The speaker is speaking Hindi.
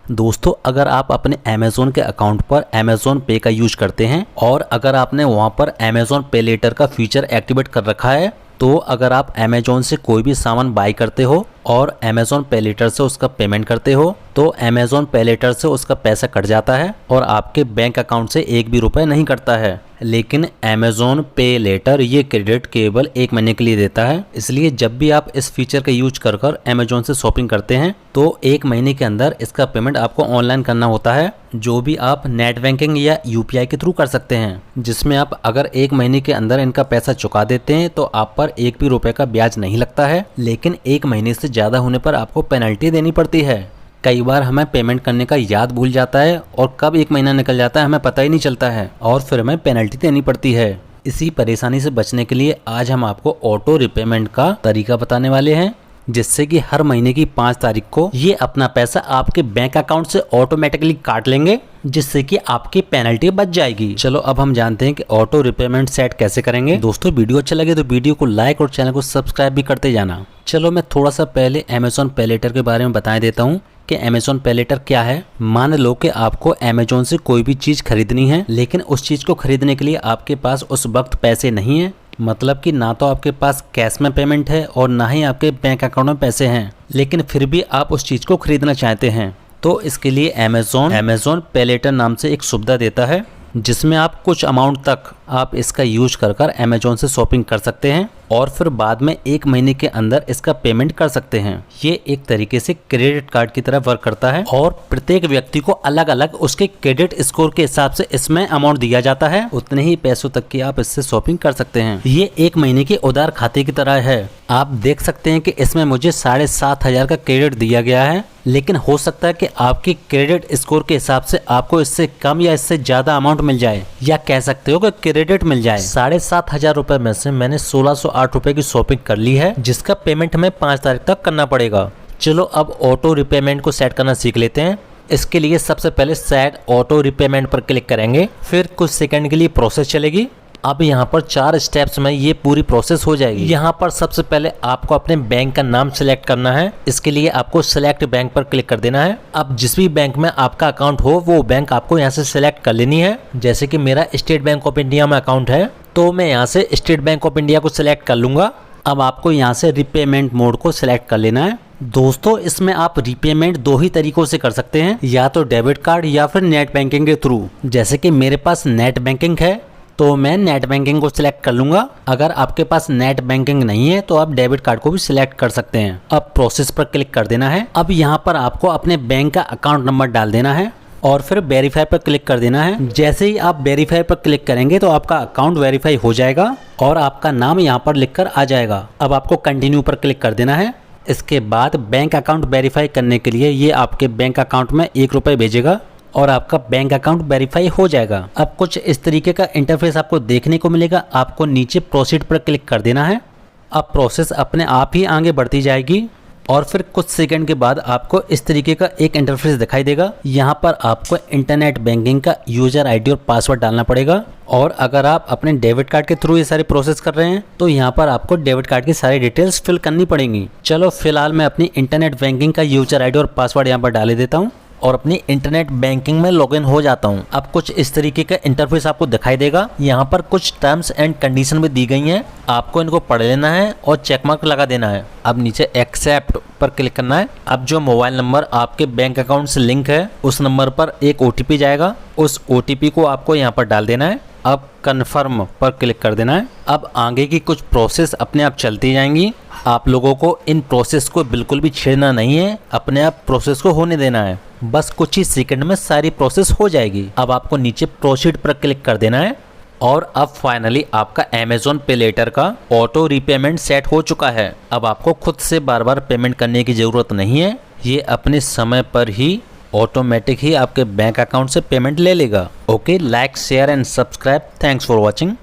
दोस्तों अगर आप अपने अमेज़ॉन के अकाउंट पर अमेज़ॉन पे का यूज करते हैं और अगर आपने वहां पर अमेज़ॉन पे लेटर का फीचर एक्टिवेट कर रखा है, तो अगर आप अमेज़ॉन से कोई भी सामान बाय करते हो और अमेज़ॉन पे लेटर से उसका पेमेंट करते हो, तो अमेज़ॉन पे लेटर से उसका पैसा कट जाता है और आपके बैंक अकाउंट से एक भी रुपए नहीं कटता है। लेकिन अमेज़ॉन पे लेटर ये क्रेडिट केवल 1 महीने के लिए देता है। इसलिए जब भी आप इस फीचर का यूज कर अमेज़ॉन से शॉपिंग करते हैं तो 1 महीने के अंदर इसका पेमेंट आपको ऑनलाइन करना होता है, जो भी आप नेट बैंकिंग या यूपीआई के थ्रू कर सकते हैं, जिसमें आप अगर 1 महीने के अंदर इनका पैसा चुका देते हैं तो आप पर एक भी रुपए का ब्याज नहीं लगता है। लेकिन 1 महीने से ज़्यादा होने पर आपको पेनल्टी देनी पड़ती है। कई बार हमें पेमेंट करने का याद भूल जाता है और कब 1 महीना निकल जाता है हमें पता ही नहीं चलता है और फिर हमें पेनल्टी देनी पड़ती है। इसी परेशानी से बचने के लिए आज हम आपको ऑटो रिपेमेंट का तरीका बताने वाले हैं, जिससे कि हर महीने की 5 तारीख को ये अपना पैसा आपके बैंक अकाउंट से ऑटोमेटिकली काट लेंगे, जिससे कि आपकी पेनल्टी बच जाएगी। चलो अब हम जानते हैं कि ऑटो रिपेमेंट सेट कैसे करेंगे। दोस्तों वीडियो अच्छा लगे तो वीडियो को लाइक और चैनल को सब्सक्राइब भी करते जाना। चलो मैं थोड़ा सा पहले अमेज़ॉन पे लेटर के बारे में बता देता हूँ कि अमेज़ॉन पे लेटर क्या है। मान लो कि आपको अमेज़ॉन से कोई भी चीज़ खरीदनी है, लेकिन उस चीज़ को खरीदने के लिए आपके पास उस वक्त पैसे नहीं है। मतलब कि ना तो आपके पास कैश में पेमेंट है और ना ही आपके बैंक अकाउंट में पैसे हैं, लेकिन फिर भी आप उस चीज़ को खरीदना चाहते हैं। तो इसके लिए अमेज़ॉन पे लेटर नाम से एक सुविधा देता है, जिसमें आप कुछ अमाउंट तक आप इसका यूज कर अमेज़ॉन से शॉपिंग कर सकते हैं और फिर बाद में 1 महीने के अंदर इसका पेमेंट कर सकते हैं। ये एक तरीके से क्रेडिट कार्ड की तरह वर्क करता है और प्रत्येक व्यक्ति को अलग अलग उसके क्रेडिट स्कोर के हिसाब से इसमें अमाउंट दिया जाता है। उतने ही पैसों तक की आप इससे शॉपिंग कर सकते हैं। ये 1 महीने के उधार खाते की तरह है। आप देख सकते हैं कि इसमें मुझे 7,500 का क्रेडिट दिया गया है, लेकिन हो सकता है कि आपकी क्रेडिट स्कोर के हिसाब से आपको इससे कम या इससे ज्यादा अमाउंट मिल जाए, या कह सकते हो कि क्रेडिट मिल जाए। 7,500 रुपए में से मैंने 1,608 रुपए की शॉपिंग कर ली है, जिसका पेमेंट हमें 5 तारीख तक करना पड़ेगा। चलो अब ऑटो रिपेमेंट को सेट करना सीख लेते हैं। इसके लिए सबसे पहले सेट ऑटो रिपेमेंट पर क्लिक करेंगे, फिर कुछ सेकंड के लिए प्रोसेस चलेगी। अब यहाँ पर 4 स्टेप्स में ये पूरी प्रोसेस हो जाएगी। यहाँ पर सबसे पहले आपको अपने बैंक का नाम सिलेक्ट करना है। इसके लिए आपको सिलेक्ट बैंक पर क्लिक कर देना है। अब जिस भी बैंक में आपका अकाउंट हो वो बैंक आपको यहाँ से सिलेक्ट कर लेनी है। जैसे कि मेरा स्टेट बैंक ऑफ इंडिया में अकाउंट है, तो मैं यहाँ से स्टेट बैंक ऑफ इंडिया को सिलेक्ट कर लूंगा। अब आपको यहाँ से रिपेमेंट मोड को सिलेक्ट कर लेना है। दोस्तों इसमें आप रिपेमेंट 2 ही तरीकों से कर सकते हैं, या तो डेबिट कार्ड या फिर नेट बैंकिंग के थ्रू। जैसे कि मेरे पास नेट बैंकिंग है तो मैं नेट बैंकिंग को सिलेक्ट कर लूंगा। अगर आपके पास नेट बैंकिंग नहीं है तो आप डेबिट कार्ड को भी सिलेक्ट कर सकते हैं। अब प्रोसेस पर क्लिक कर देना है। अब यहाँ पर आपको अपने बैंक का अकाउंट नंबर डाल देना है और फिर वेरीफाई पर क्लिक कर देना है। जैसे ही आप वेरीफाई पर क्लिक करेंगे तो आपका अकाउंट वेरीफाई हो जाएगा और आपका नाम यहाँ पर लिखकर आ जाएगा। अब आपको कंटिन्यू पर क्लिक कर देना है। इसके बाद बैंक अकाउंट वेरीफाई करने के लिए ये आपके बैंक अकाउंट में 1 रुपये भेजेगा और आपका बैंक अकाउंट वेरीफाई हो जाएगा। अब कुछ इस तरीके का इंटरफेस आपको देखने को मिलेगा। आपको नीचे प्रोसीड पर क्लिक कर देना है। अब प्रोसेस अपने आप ही आगे बढ़ती जाएगी और फिर कुछ सेकंड के बाद आपको इस तरीके का एक इंटरफेस दिखाई देगा। यहाँ पर आपको इंटरनेट बैंकिंग का यूजर आईडी और पासवर्ड डालना पड़ेगा। और अगर आप अपने डेबिट कार्ड के थ्रू ये सारी प्रोसेस कर रहे हैं तो यहाँ पर आपको डेबिट कार्ड की सारी डिटेल्स फिल करनी पड़ेंगी। चलो फिलहाल मैं अपनी इंटरनेट बैंकिंग का यूजर आईडी और पासवर्ड यहाँ पर डाल देता हूँ और अपनी इंटरनेट बैंकिंग में लॉगिन हो जाता हूं। अब कुछ इस तरीके का इंटरफेस आपको दिखाई देगा। यहाँ पर कुछ टर्म्स एंड कंडीशन भी दी गई हैं, आपको इनको पढ़ लेना है और चेक मार्क लगा देना है। अब नीचे एक्सेप्ट पर क्लिक करना है। अब जो मोबाइल नंबर आपके बैंक अकाउंट से लिंक है उस नंबर पर एक OTP जाएगा, उस OTP को आपको यहाँ पर डाल देना है। अब कन्फर्म पर क्लिक कर देना है। अब आगे की कुछ प्रोसेस अपने आप चलती जाएंगी। आप लोगों को इन प्रोसेस को बिल्कुल भी छेड़ना नहीं है, अपने आप प्रोसेस को होने देना है। बस कुछ ही सेकंड में सारी प्रोसेस हो जाएगी। अब आपको नीचे प्रोसीड पर क्लिक कर देना है और अब फाइनली आपका अमेज़ॉन पे लेटर का ऑटो रीपेमेंट सेट हो चुका है। अब आपको खुद से बार बार पेमेंट करने की ज़रूरत नहीं है। ये अपने समय पर ही ऑटोमेटिक ही आपके बैंक अकाउंट से पेमेंट ले लेगा। Okay, like share and subscribe. Thanks for watching.